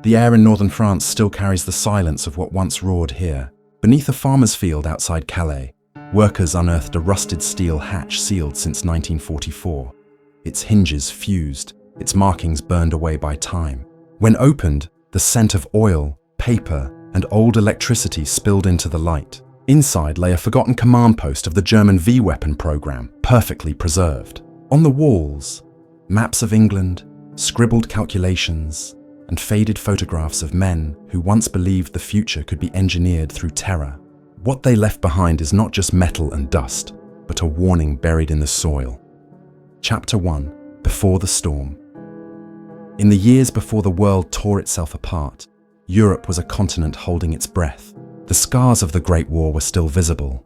The air in northern France still carries the silence of what once roared here. Beneath a farmer's field outside Calais, workers unearthed a rusted steel hatch sealed since 1944. Its hinges fused, its markings burned away by time. When opened, the scent of oil, paper, and old electricity spilled into the light. Inside lay a forgotten command post of the German V-weapon program, perfectly preserved. On the walls, maps of England, scribbled calculations, and faded photographs of men who once believed the future could be engineered through terror. What they left behind is not just metal and dust, but a warning buried in the soil. Chapter 1: Before the Storm. In the years before the world tore itself apart, Europe was a continent holding its breath. The scars of the Great War were still visible.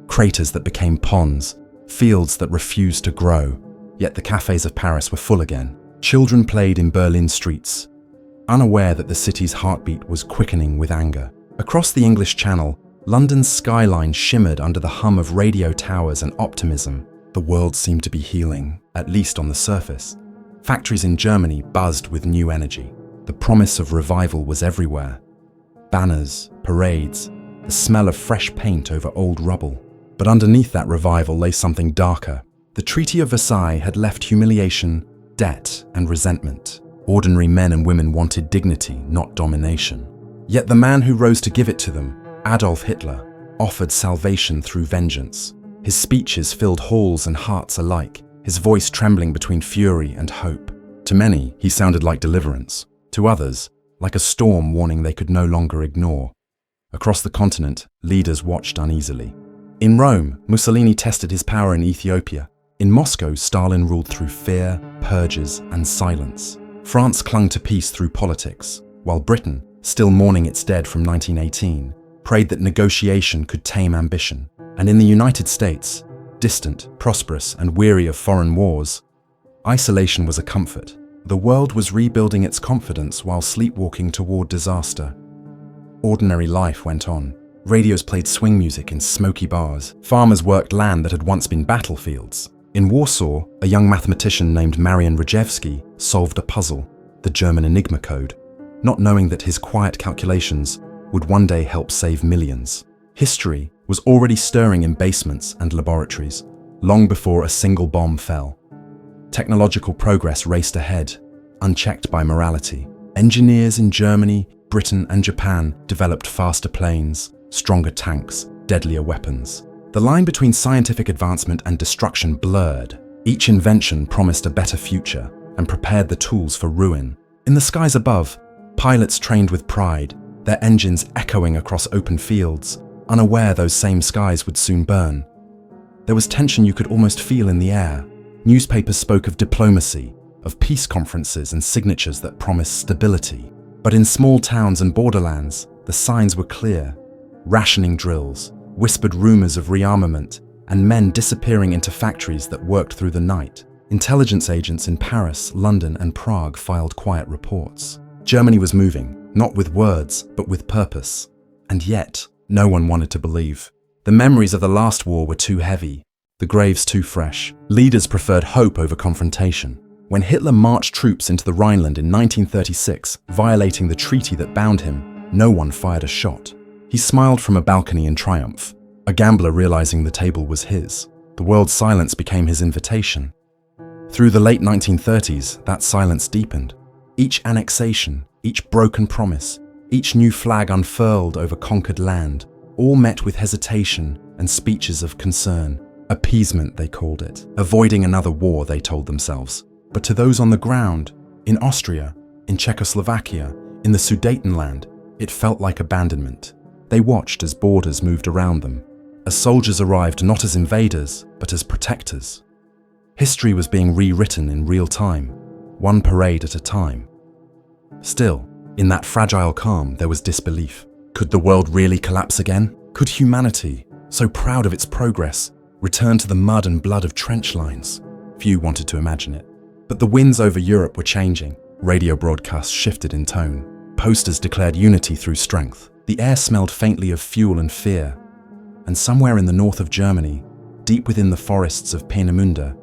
Craters that became ponds, fields that refused to grow, yet the cafes of Paris were full again. Children played in Berlin streets, unaware that the city's heartbeat was quickening with anger. Across the English Channel, London's skyline shimmered under the hum of radio towers and optimism. The world seemed to be healing, at least on the surface. Factories in Germany buzzed with new energy. The promise of revival was everywhere. Banners, parades, the smell of fresh paint over old rubble. But underneath that revival lay something darker. The Treaty of Versailles had left humiliation, debt, and resentment. Ordinary men and women wanted dignity, not domination. Yet the man who rose to give it to them, Adolf Hitler, offered salvation through vengeance. His speeches filled halls and hearts alike, his voice trembling between fury and hope. To many, he sounded like deliverance. To others, like a storm warning they could no longer ignore. Across the continent, leaders watched uneasily. In Rome, Mussolini tested his power in Ethiopia. In Moscow, Stalin ruled through fear, purges, and silence. France clung to peace through politics, while Britain, still mourning its dead from 1918, prayed that negotiation could tame ambition. And in the United States, distant, prosperous, and weary of foreign wars, isolation was a comfort. The world was rebuilding its confidence while sleepwalking toward disaster. Ordinary life went on. Radios played swing music in smoky bars. Farmers worked land that had once been battlefields. In Warsaw, a young mathematician named Marian Rejewski solved a puzzle, the German Enigma code, not knowing that his quiet calculations would one day help save millions. History was already stirring in basements and laboratories, long before a single bomb fell. Technological progress raced ahead, unchecked by morality. Engineers in Germany, Britain, and Japan developed faster planes, stronger tanks, deadlier weapons. The line between scientific advancement and destruction blurred. Each invention promised a better future and prepared the tools for ruin. In the skies above, pilots trained with pride, their engines echoing across open fields, unaware those same skies would soon burn. There was tension you could almost feel in the air. Newspapers spoke of diplomacy, of peace conferences and signatures that promised stability. But in small towns and borderlands, the signs were clear. Rationing drills, whispered rumors of rearmament, and men disappearing into factories that worked through the night. Intelligence agents in Paris, London, and Prague filed quiet reports. Germany was moving, not with words, but with purpose. And yet, no one wanted to believe. The memories of the last war were too heavy, the graves too fresh. Leaders preferred hope over confrontation. When Hitler marched troops into the Rhineland in 1936, violating the treaty that bound him, no one fired a shot. He smiled from a balcony in triumph, a gambler realizing the table was his. The world's silence became his invitation. Through the late 1930s, that silence deepened. Each annexation, each broken promise, each new flag unfurled over conquered land, all met with hesitation and speeches of concern. Appeasement, they called it. Avoiding another war, they told themselves. But to those on the ground, in Austria, in Czechoslovakia, in the Sudetenland, it felt like abandonment. They watched as borders moved around them, as soldiers arrived not as invaders, but as protectors. History was being rewritten in real time, one parade at a time. Still, in that fragile calm, there was disbelief. Could the world really collapse again? Could humanity, so proud of its progress, return to the mud and blood of trench lines? Few wanted to imagine it. But the winds over Europe were changing. Radio broadcasts shifted in tone. Posters declared unity through strength. The air smelled faintly of fuel and fear. And somewhere in the north of Germany, deep within the forests of Peenemünde,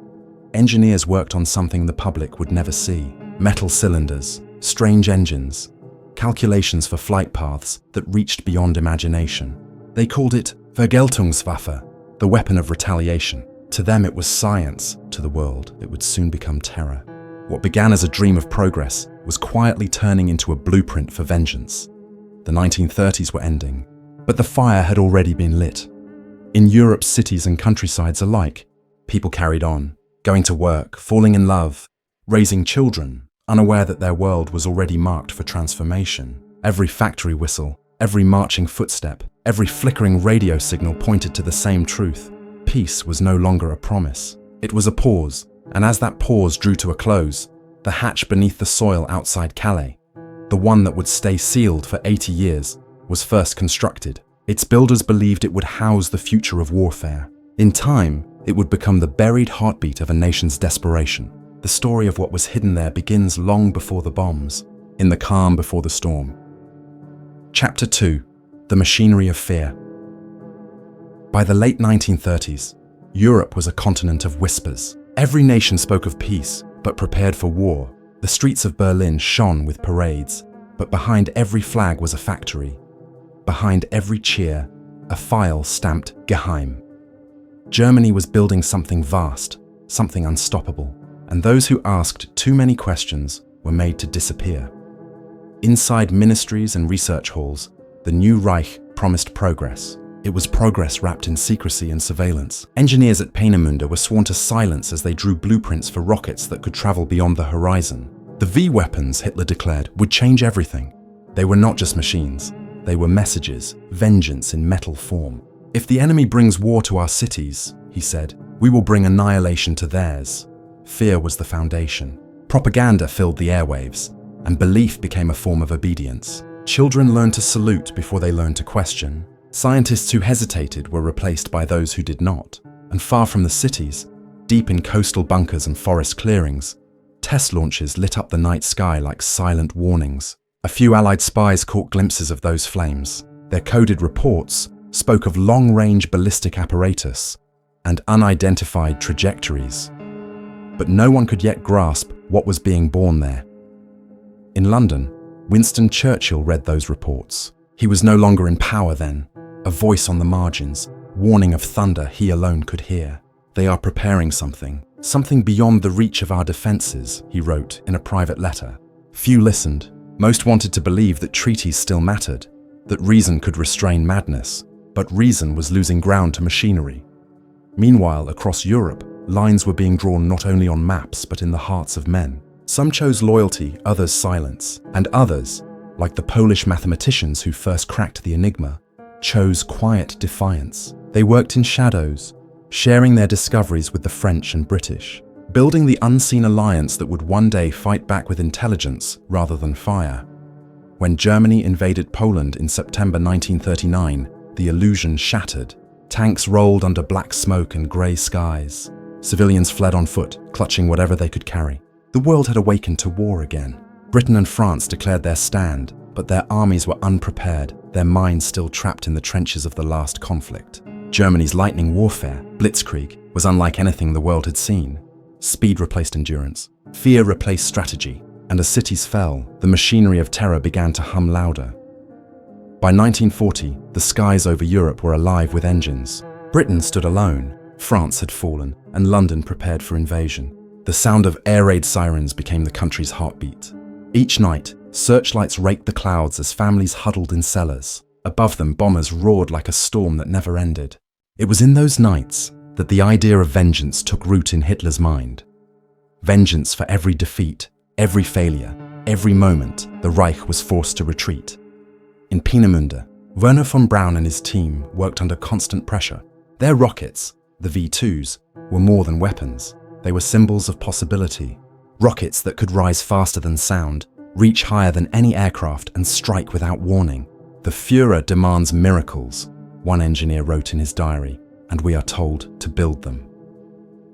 engineers worked on something the public would never see. Metal cylinders, strange engines, calculations for flight paths that reached beyond imagination. They called it Vergeltungswaffe, the weapon of retaliation. To them it was science, to the world it would soon become terror. What began as a dream of progress was quietly turning into a blueprint for vengeance. The 1930s were ending, but the fire had already been lit. In Europe's cities and countrysides alike, people carried on, going to work, falling in love, raising children, unaware that their world was already marked for transformation. Every factory whistle, every marching footstep, every flickering radio signal pointed to the same truth. Peace was no longer a promise. It was a pause, and as that pause drew to a close, the hatch beneath the soil outside Calais, the one that would stay sealed for 80 years, was first constructed. Its builders believed it would house the future of warfare. In time, it would become the buried heartbeat of a nation's desperation. The story of what was hidden there begins long before the bombs, in the calm before the storm. Chapter 2: The Machinery of Fear. By the late 1930s, Europe was a continent of whispers. Every nation spoke of peace, but prepared for war. The streets of Berlin shone with parades, but behind every flag was a factory. Behind every cheer, a file stamped Geheim. Germany was building something vast, something unstoppable, and those who asked too many questions were made to disappear. Inside ministries and research halls, the new Reich promised progress. It was progress wrapped in secrecy and surveillance. Engineers at Peenemünde were sworn to silence as they drew blueprints for rockets that could travel beyond the horizon. The V weapons, Hitler declared, would change everything. They were not just machines. They were messages, vengeance in metal form. If the enemy brings war to our cities, he said, we will bring annihilation to theirs. Fear was the foundation. Propaganda filled the airwaves, and belief became a form of obedience. Children learned to salute before they learned to question. Scientists who hesitated were replaced by those who did not. And far from the cities, deep in coastal bunkers and forest clearings, test launches lit up the night sky like silent warnings. A few Allied spies caught glimpses of those flames. Their coded reports spoke of long-range ballistic apparatus and unidentified trajectories. But no one could yet grasp what was being born there. In London, Winston Churchill read those reports. He was no longer in power then, a voice on the margins, warning of thunder he alone could hear. They are preparing something beyond the reach of our defenses, he wrote in a private letter. Few listened. Most wanted to believe that treaties still mattered, that reason could restrain madness, but reason was losing ground to machinery. Meanwhile, across Europe, lines were being drawn not only on maps but in the hearts of men. Some chose loyalty, others silence, and others, like the Polish mathematicians who first cracked the enigma, chose quiet defiance. They worked in shadows, sharing their discoveries with the French and British, building the unseen alliance that would one day fight back with intelligence rather than fire. When Germany invaded Poland in September 1939, the illusion shattered. Tanks rolled under black smoke and grey skies. Civilians fled on foot, clutching whatever they could carry. The world had awakened to war again. Britain and France declared their stand, but their armies were unprepared, their minds still trapped in the trenches of the last conflict. Germany's lightning warfare, Blitzkrieg, was unlike anything the world had seen. Speed replaced endurance, fear replaced strategy, and as cities fell, the machinery of terror began to hum louder. By 1940, the skies over Europe were alive with engines. Britain stood alone, France had fallen, and London prepared for invasion. The sound of air raid sirens became the country's heartbeat. Each night, searchlights raked the clouds as families huddled in cellars. Above them, bombers roared like a storm that never ended. It was in those nights that the idea of vengeance took root in Hitler's mind. Vengeance for every defeat, every failure, every moment the Reich was forced to retreat. In Peenemünde, Werner von Braun and his team worked under constant pressure. Their rockets, the V2s, were more than weapons. They were symbols of possibility. Rockets that could rise faster than sound, reach higher than any aircraft, and strike without warning. The Führer demands miracles, one engineer wrote in his diary, and we are told to build them.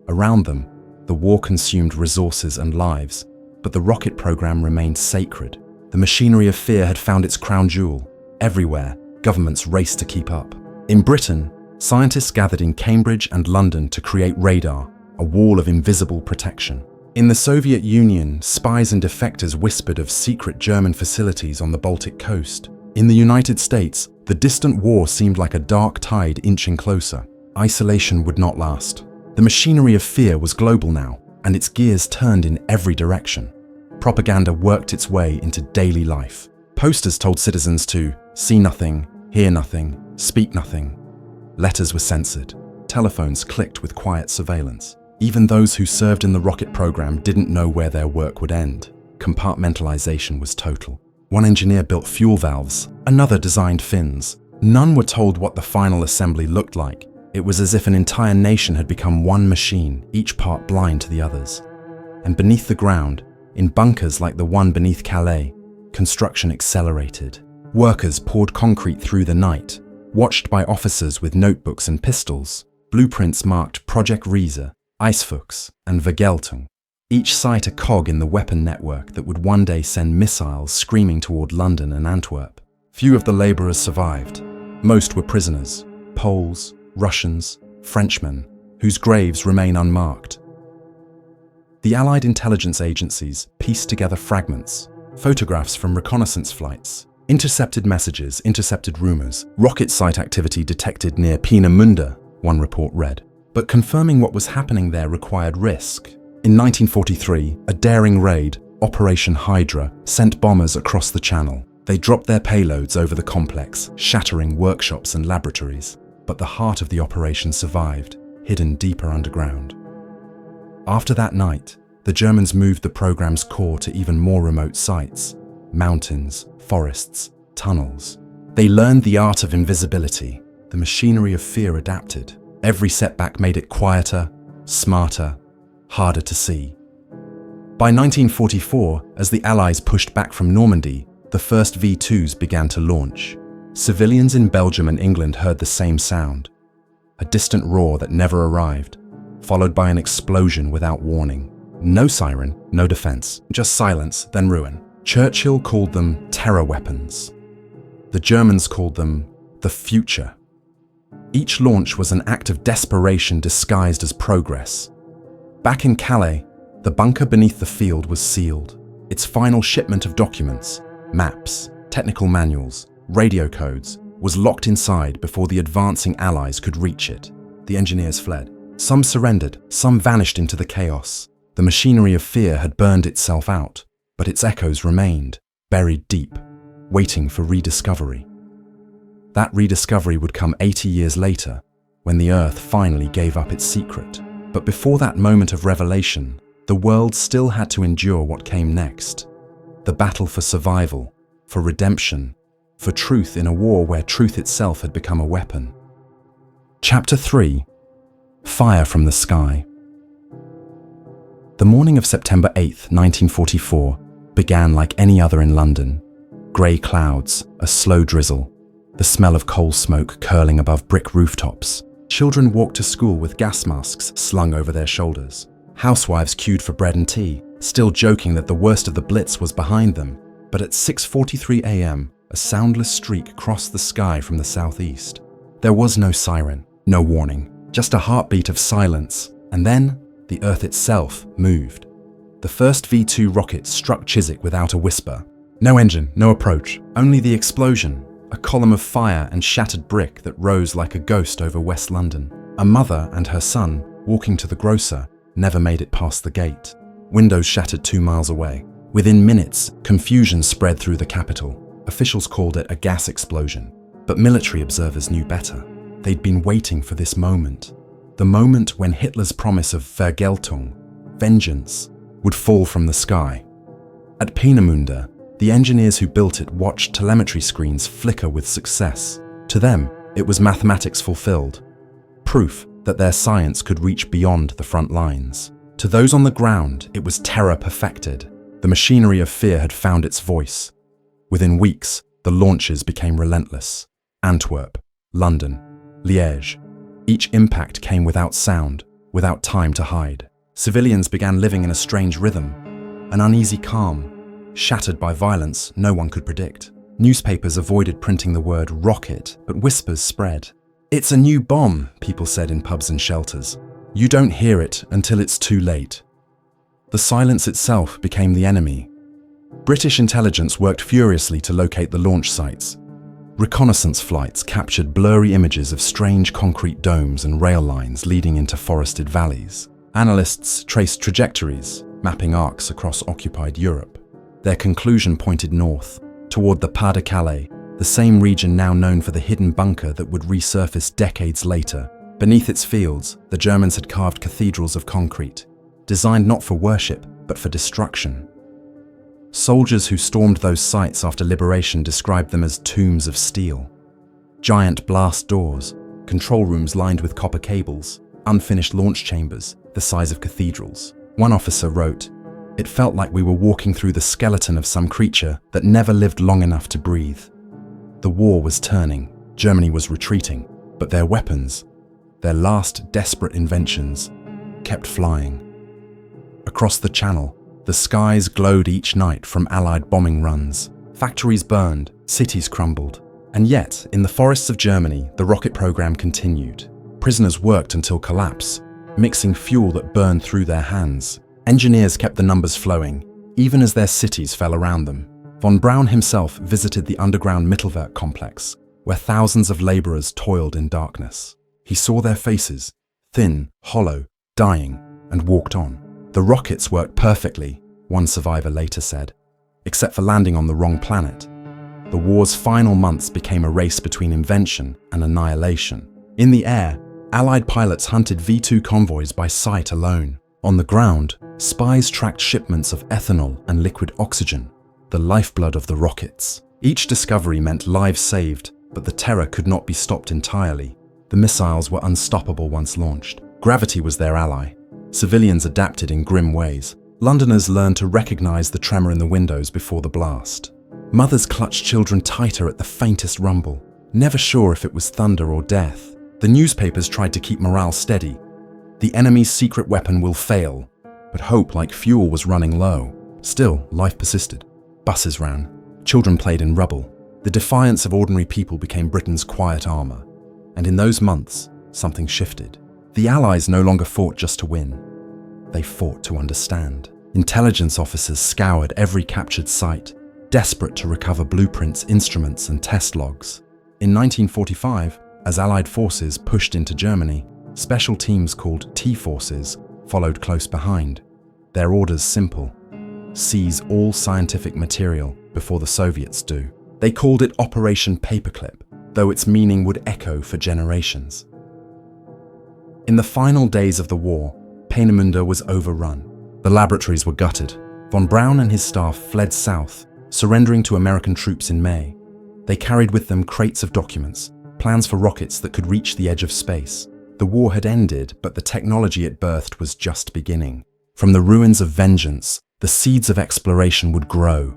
Around them, the war consumed resources and lives, but the rocket program remained sacred. The machinery of fear had found its crown jewel. Everywhere, governments raced to keep up. In Britain, scientists gathered in Cambridge and London to create radar, a wall of invisible protection. In the Soviet Union, spies and defectors whispered of secret German facilities on the Baltic coast. In the United States, the distant war seemed like a dark tide inching closer. Isolation would not last. The machinery of fear was global now, and its gears turned in every direction. Propaganda worked its way into daily life. Posters told citizens to see nothing, hear nothing, speak nothing. Letters were censored. Telephones clicked with quiet surveillance. Even those who served in the rocket program didn't know where their work would end. Compartmentalization was total. One engineer built fuel valves, another designed fins. None were told what the final assembly looked like. It was as if an entire nation had become one machine, each part blind to the others. And beneath the ground, in bunkers like the one beneath Calais, construction accelerated. Workers poured concrete through the night, watched by officers with notebooks and pistols. Blueprints marked Project Riese, Eisfuchs, and Vergeltung, each site a cog in the weapon network that would one day send missiles screaming toward London and Antwerp. Few of the laborers survived. Most were prisoners, Poles, Russians, Frenchmen, whose graves remain unmarked. The Allied intelligence agencies pieced together fragments, photographs from reconnaissance flights, intercepted messages, intercepted rumors, rocket site activity detected near Peenemünde, one report read. But confirming what was happening there required risk. In 1943, a daring raid, Operation Hydra, sent bombers across the Channel. They dropped their payloads over the complex, shattering workshops and laboratories. But the heart of the operation survived, hidden deeper underground. After that night, the Germans moved the program's core to even more remote sites: mountains, forests, tunnels. They learned the art of invisibility. The machinery of fear adapted. Every setback made it quieter, smarter, harder to see. By 1944, as the Allies pushed back from Normandy, the first V-2s began to launch. Civilians in Belgium and England heard the same sound, a distant roar that never arrived, followed by an explosion without warning. No siren, no defense, just silence, then ruin. Churchill called them terror weapons. The Germans called them the future. Each launch was an act of desperation disguised as progress. Back in Calais, the bunker beneath the field was sealed. Its final shipment of documents, maps, technical manuals, radio codes, was locked inside before the advancing Allies could reach it. The engineers fled. Some surrendered, some vanished into the chaos. The machinery of fear had burned itself out, but its echoes remained, buried deep, waiting for rediscovery. That rediscovery would come 80 years later, when the Earth finally gave up its secret. But before that moment of revelation, the world still had to endure what came next. The battle for survival, for redemption, for truth in a war where truth itself had become a weapon. Chapter 3: Fire from the Sky. The morning of September 8, 1944, began like any other in London. Grey clouds, a slow drizzle, the smell of coal smoke curling above brick rooftops. Children walked to school with gas masks slung over their shoulders. Housewives queued for bread and tea, still joking that the worst of the Blitz was behind them. But at 6:43 a.m., a soundless streak crossed the sky from the southeast. There was no siren, no warning, just a heartbeat of silence. And then, the Earth itself moved. The first V-2 rocket struck Chiswick without a whisper. No engine, no approach, only the explosion. A column of fire and shattered brick that rose like a ghost over West London. A mother and her son, walking to the grocer, never made it past the gate. Windows shattered 2 miles away. Within minutes, confusion spread through the capital. Officials called it a gas explosion, but military observers knew better. They'd been waiting for this moment. The moment when Hitler's promise of Vergeltung, vengeance, would fall from the sky. At Peenemünde, the engineers who built it watched telemetry screens flicker with success. To them, it was mathematics fulfilled, proof that their science could reach beyond the front lines. To those on the ground, it was terror perfected. The machinery of fear had found its voice. Within weeks, the launches became relentless. Antwerp, London, Liège. Each impact came without sound, without time to hide. Civilians began living in a strange rhythm, an uneasy calm, shattered by violence no one could predict. Newspapers avoided printing the word rocket, but whispers spread. "It's a new bomb," people said in pubs and shelters. "You don't hear it until it's too late." The silence itself became the enemy. British intelligence worked furiously to locate the launch sites. Reconnaissance flights captured blurry images of strange concrete domes and rail lines leading into forested valleys. Analysts traced trajectories, mapping arcs across occupied Europe. Their conclusion pointed north, toward the Pas-de-Calais, the same region now known for the hidden bunker that would resurface decades later. Beneath its fields, the Germans had carved cathedrals of concrete, designed not for worship, but for destruction. Soldiers who stormed those sites after liberation described them as tombs of steel. Giant blast doors, control rooms lined with copper cables, unfinished launch chambers, the size of cathedrals. One officer wrote, "It felt like we were walking through the skeleton of some creature that never lived long enough to breathe." The war was turning, Germany was retreating, but their weapons, their last desperate inventions, kept flying. Across the Channel, the skies glowed each night from Allied bombing runs. Factories burned, cities crumbled. And yet, in the forests of Germany, the rocket program continued. Prisoners worked until collapse, mixing fuel that burned through their hands. Engineers kept the numbers flowing, even as their cities fell around them. Von Braun himself visited the underground Mittelwerk complex, where thousands of laborers toiled in darkness. He saw their faces, thin, hollow, dying, and walked on. The rockets worked perfectly, one survivor later said, except for landing on the wrong planet. The war's final months became a race between invention and annihilation. In the air, Allied pilots hunted V-2 convoys by sight alone. On the ground, spies tracked shipments of ethanol and liquid oxygen, the lifeblood of the rockets. Each discovery meant lives saved, but the terror could not be stopped entirely. The missiles were unstoppable once launched. Gravity was their ally. Civilians adapted in grim ways. Londoners learned to recognize the tremor in the windows before the blast. Mothers clutched children tighter at the faintest rumble, never sure if it was thunder or death. The newspapers tried to keep morale steady. The enemy's secret weapon will fail, but hope, like fuel, was running low. Still, life persisted. Buses ran. Children played in rubble. The defiance of ordinary people became Britain's quiet armor. And in those months, something shifted. The Allies no longer fought just to win. They fought to understand. Intelligence officers scoured every captured site, desperate to recover blueprints, instruments, and test logs. In 1945, as Allied forces pushed into Germany, special teams called T-forces followed close behind. Their orders simple: seize all scientific material before the Soviets do. They called it Operation Paperclip, though its meaning would echo for generations. In the final days of the war, Peenemünde was overrun. The laboratories were gutted. Von Braun and his staff fled south, surrendering to American troops in May. They carried with them crates of documents, plans for rockets that could reach the edge of space. The war had ended, but the technology it birthed was just beginning. From the ruins of vengeance, the seeds of exploration would grow.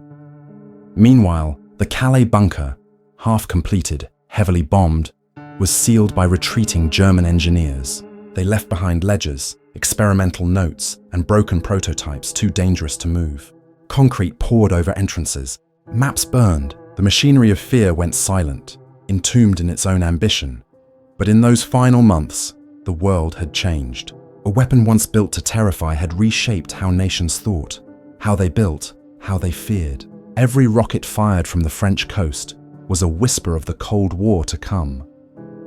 Meanwhile, the Calais bunker, half completed, heavily bombed, was sealed by retreating German engineers. They left behind ledgers, experimental notes, and broken prototypes too dangerous to move. Concrete poured over entrances. Maps burned. The machinery of fear went silent, entombed in its own ambition. But in those final months, the world had changed. A weapon once built to terrify had reshaped how nations thought, how they built, how they feared. Every rocket fired from the French coast was a whisper of the Cold War to come,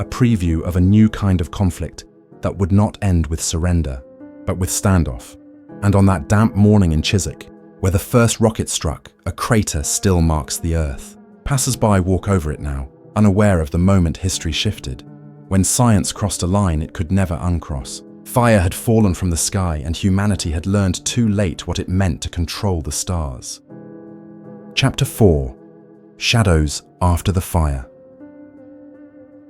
a preview of a new kind of conflict that would not end with surrender, but with standoff. And on that damp morning in Chiswick, where the first rocket struck, a crater still marks the Earth. Passers-by walk over it now, unaware of the moment history shifted, when science crossed a line it could never uncross. Fire had fallen from the sky, and humanity had learned too late what it meant to control the stars. Chapter 4: Shadows After the Fire.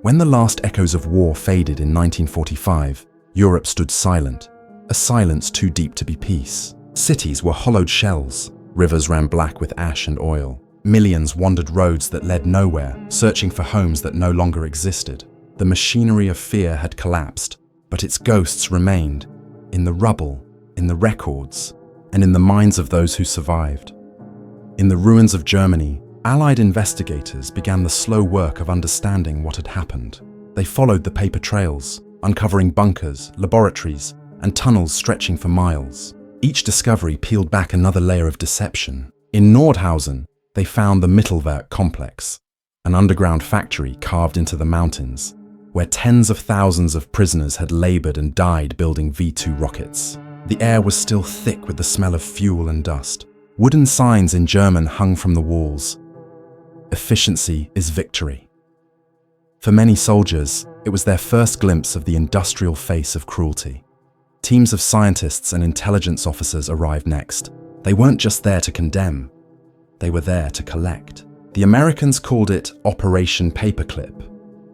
When the last echoes of war faded in 1945, Europe stood silent, a silence too deep to be peace. Cities were hollowed shells, rivers ran black with ash and oil. Millions wandered roads that led nowhere, searching for homes that no longer existed. The machinery of fear had collapsed, but its ghosts remained, in the rubble, in the records, and in the minds of those who survived. In the ruins of Germany, Allied investigators began the slow work of understanding what had happened. They followed the paper trails, uncovering bunkers, laboratories, and tunnels stretching for miles. Each discovery peeled back another layer of deception. In Nordhausen, they found the Mittelwerk complex, an underground factory carved into the mountains, where tens of thousands of prisoners had labored and died building V2 rockets. The air was still thick with the smell of fuel and dust. Wooden signs in German hung from the walls. Efficiency is victory. For many soldiers, it was their first glimpse of the industrial face of cruelty. Teams of scientists and intelligence officers arrived next. They weren't just there to condemn, they were there to collect. The Americans called it Operation Paperclip.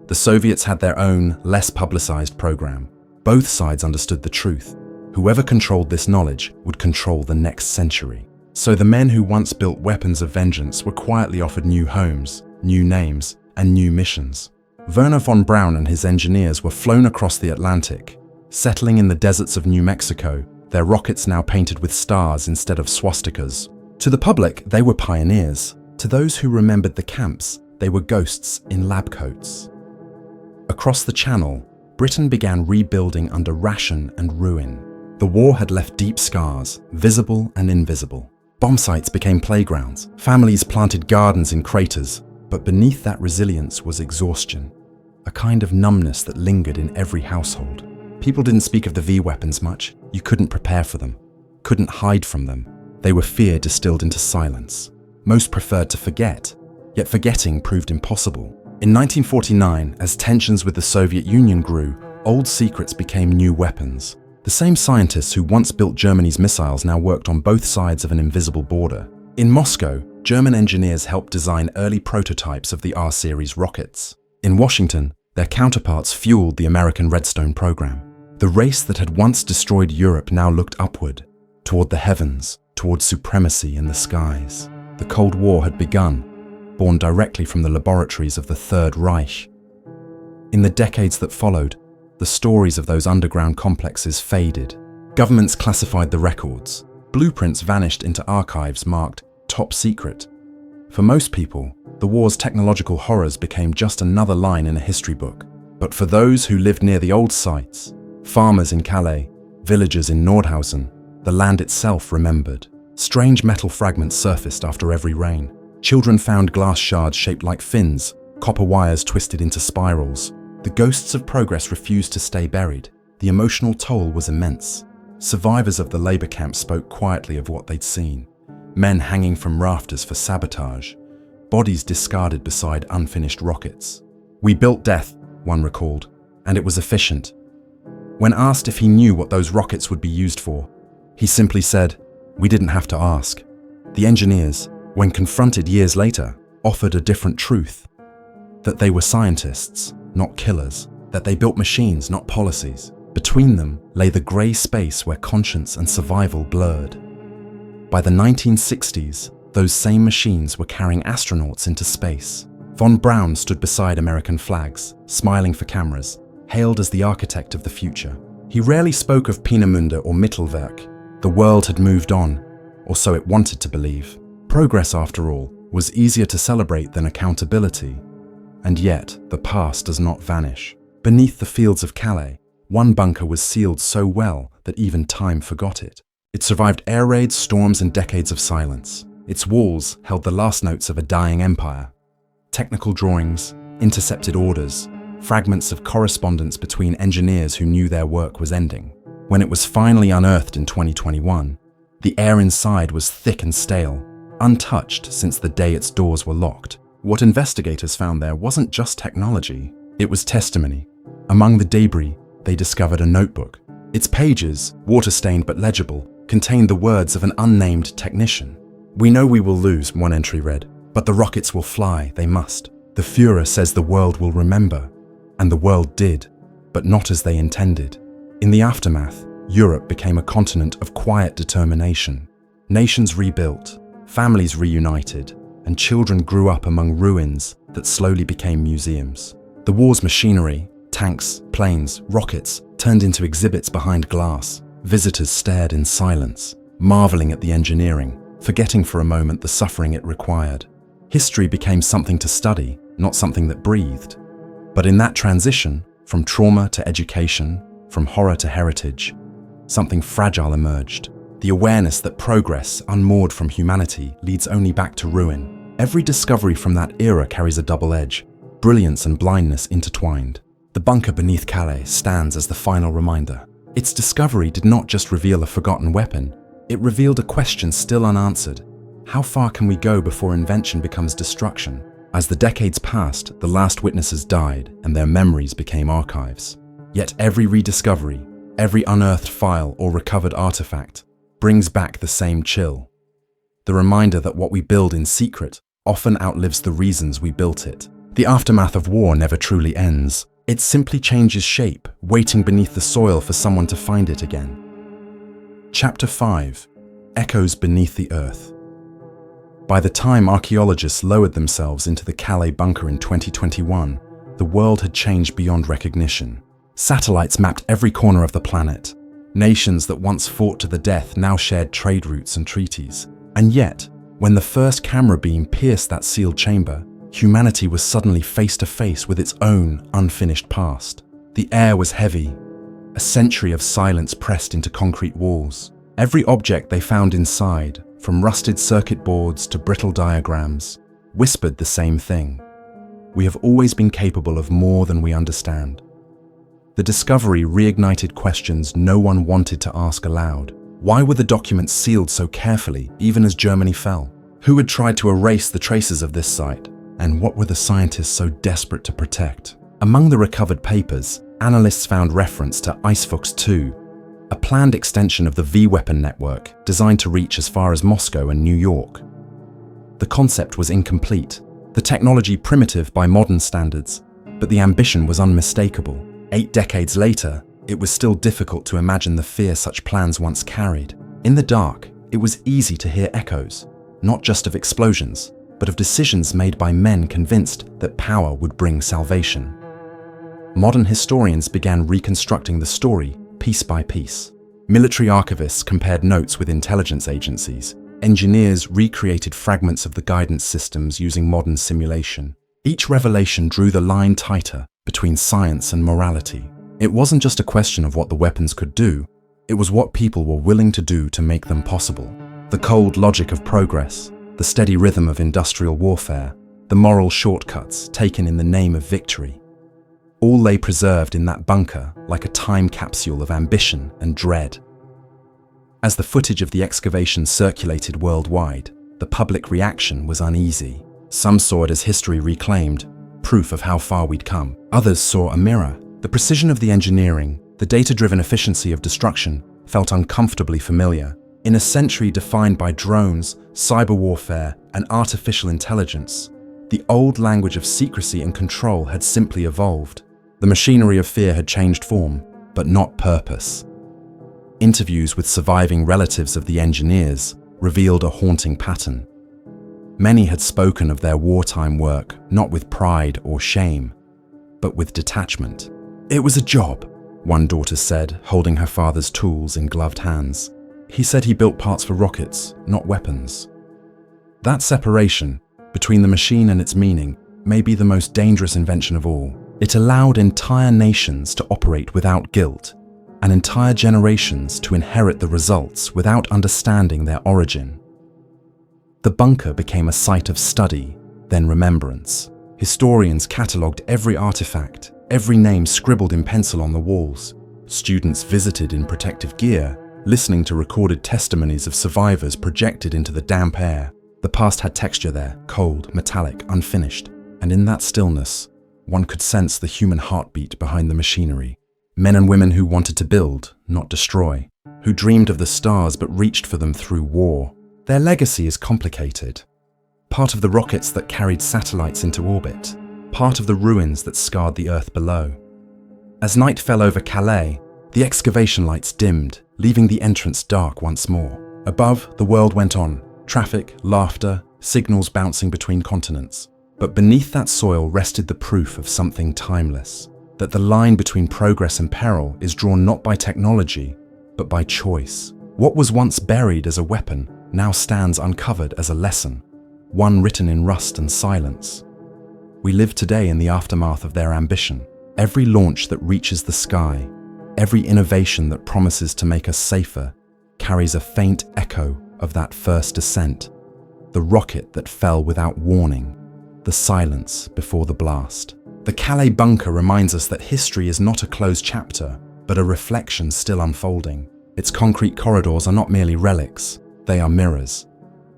The Soviets had their own, less publicized program. Both sides understood the truth. Whoever controlled this knowledge would control the next century. So the men who once built weapons of vengeance were quietly offered new homes, new names, and new missions. Werner von Braun and his engineers were flown across the Atlantic, settling in the deserts of New Mexico, their rockets now painted with stars instead of swastikas. To the public, they were pioneers. To those who remembered the camps, they were ghosts in lab coats. Across the Channel, Britain began rebuilding under ration and ruin. The war had left deep scars, visible and invisible. Bomb sites became playgrounds. Families planted gardens in craters. But beneath that resilience was exhaustion, a kind of numbness that lingered in every household. People didn't speak of the V-weapons much. You couldn't prepare for them, couldn't hide from them. They were fear distilled into silence. Most preferred to forget, yet forgetting proved impossible. In 1949, as tensions with the Soviet Union grew, old secrets became new weapons. The same scientists who once built Germany's missiles now worked on both sides of an invisible border. In Moscow, German engineers helped design early prototypes of the R-series rockets. In Washington, their counterparts fueled the American Redstone program. The race that had once destroyed Europe now looked upward, toward the heavens, toward supremacy in the skies. The Cold War had begun, born directly from the laboratories of the Third Reich. In the decades that followed, the stories of those underground complexes faded. Governments classified the records. Blueprints vanished into archives marked top secret. For most people, the war's technological horrors became just another line in a history book. But for those who lived near the old sites, farmers in Calais, villagers in Nordhausen, the land itself remembered. Strange metal fragments surfaced after every rain. Children found glass shards shaped like fins, copper wires twisted into spirals. The ghosts of progress refused to stay buried. The emotional toll was immense. Survivors of the labor camp spoke quietly of what they'd seen. Men hanging from rafters for sabotage. Bodies discarded beside unfinished rockets. "We built death," one recalled, "and it was efficient." When asked if he knew what those rockets would be used for, he simply said, "We didn't have to ask." The engineers, when confronted years later, offered a different truth. That they were scientists, not killers. That they built machines, not policies. Between them lay the grey space where conscience and survival blurred. By the 1960s, those same machines were carrying astronauts into space. Von Braun stood beside American flags, smiling for cameras, hailed as the architect of the future. He rarely spoke of Peenemünde or Mittelwerk. The world had moved on, or so it wanted to believe. Progress, after all, was easier to celebrate than accountability. And yet, the past does not vanish. Beneath the fields of Calais, one bunker was sealed so well that even time forgot it. It survived air raids, storms, and decades of silence. Its walls held the last notes of a dying empire. Technical drawings, intercepted orders, fragments of correspondence between engineers who knew their work was ending. When it was finally unearthed in 2021, the air inside was thick and stale, untouched since the day its doors were locked. What investigators found there wasn't just technology, it was testimony. Among the debris, they discovered a notebook. Its pages, water-stained but legible, contained the words of an unnamed technician. "We know we will lose," one entry read, "but the rockets will fly, they must. The Führer says the world will remember." And the world did, but not as they intended. In the aftermath, Europe became a continent of quiet determination. Nations rebuilt, families reunited, and children grew up among ruins that slowly became museums. The war's machinery, tanks, planes, rockets, turned into exhibits behind glass. Visitors stared in silence, marveling at the engineering, forgetting for a moment the suffering it required. History became something to study, not something that breathed. But in that transition, from trauma to education, from horror to heritage, something fragile emerged. The awareness that progress, unmoored from humanity, leads only back to ruin. Every discovery from that era carries a double edge, brilliance and blindness intertwined. The bunker beneath Calais stands as the final reminder. Its discovery did not just reveal a forgotten weapon, it revealed a question still unanswered. How far can we go before invention becomes destruction? As the decades passed, the last witnesses died and their memories became archives. Yet every rediscovery, every unearthed file or recovered artifact brings back the same chill. The reminder that what we build in secret often outlives the reasons we built it. The aftermath of war never truly ends. It simply changes shape, waiting beneath the soil for someone to find it again. Chapter 5: Echoes Beneath the Earth. By the time archaeologists lowered themselves into the Calais bunker in 2021, the world had changed beyond recognition. Satellites mapped every corner of the planet. Nations that once fought to the death now shared trade routes and treaties. And yet, when the first camera beam pierced that sealed chamber, humanity was suddenly face to face with its own unfinished past. The air was heavy, a century of silence pressed into concrete walls. Every object they found inside, from rusted circuit boards to brittle diagrams, whispered the same thing. We have always been capable of more than we understand. The discovery reignited questions no one wanted to ask aloud. Why were the documents sealed so carefully, even as Germany fell? Who had tried to erase the traces of this site? And what were the scientists so desperate to protect? Among the recovered papers, analysts found reference to Icefux 2, a planned extension of the V-weapon network designed to reach as far as Moscow and New York. The concept was incomplete, the technology primitive by modern standards, but the ambition was unmistakable. 8 decades later, it was still difficult to imagine the fear such plans once carried. In the dark, it was easy to hear echoes, not just of explosions, but of decisions made by men convinced that power would bring salvation. Modern historians began reconstructing the story piece by piece. Military archivists compared notes with intelligence agencies. Engineers recreated fragments of the guidance systems using modern simulation. Each revelation drew the line tighter between science and morality. It wasn't just a question of what the weapons could do, it was what people were willing to do to make them possible. The cold logic of progress, the steady rhythm of industrial warfare, the moral shortcuts taken in the name of victory. All lay preserved in that bunker like a time capsule of ambition and dread. As the footage of the excavation circulated worldwide, the public reaction was uneasy. Some saw it as history reclaimed, proof of how far we'd come. Others saw a mirror. The precision of the engineering, the data-driven efficiency of destruction felt uncomfortably familiar. In a century defined by drones, cyber warfare, and artificial intelligence, the old language of secrecy and control had simply evolved. The machinery of fear had changed form, but not purpose. Interviews with surviving relatives of the engineers revealed a haunting pattern. Many had spoken of their wartime work not with pride or shame, but with detachment. "It was a job," one daughter said, holding her father's tools in gloved hands. "He said he built parts for rockets, not weapons." That separation between the machine and its meaning may be the most dangerous invention of all. It allowed entire nations to operate without guilt, and entire generations to inherit the results without understanding their origin. The bunker became a site of study, then remembrance. Historians catalogued every artifact, every name scribbled in pencil on the walls. Students visited in protective gear, listening to recorded testimonies of survivors projected into the damp air. The past had texture there, cold, metallic, unfinished, and in that stillness, one could sense the human heartbeat behind the machinery. Men and women who wanted to build, not destroy, who dreamed of the stars but reached for them through war. Their legacy is complicated. Part of the rockets that carried satellites into orbit, part of the ruins that scarred the earth below. As night fell over Calais, the excavation lights dimmed, leaving the entrance dark once more. Above, the world went on, traffic, laughter, signals bouncing between continents. But beneath that soil rested the proof of something timeless, that the line between progress and peril is drawn not by technology, but by choice. What was once buried as a weapon now stands uncovered as a lesson, one written in rust and silence. We live today in the aftermath of their ambition. Every launch that reaches the sky, every innovation that promises to make us safer, carries a faint echo of that first descent, the rocket that fell without warning, the silence before the blast. The Calais bunker reminds us that history is not a closed chapter, but a reflection still unfolding. Its concrete corridors are not merely relics, they are mirrors.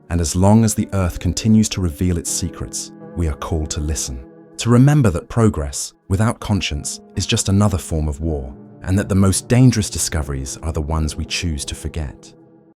And as long as the Earth continues to reveal its secrets, we are called to listen. To remember that progress, without conscience, is just another form of war, and that the most dangerous discoveries are the ones we choose to forget.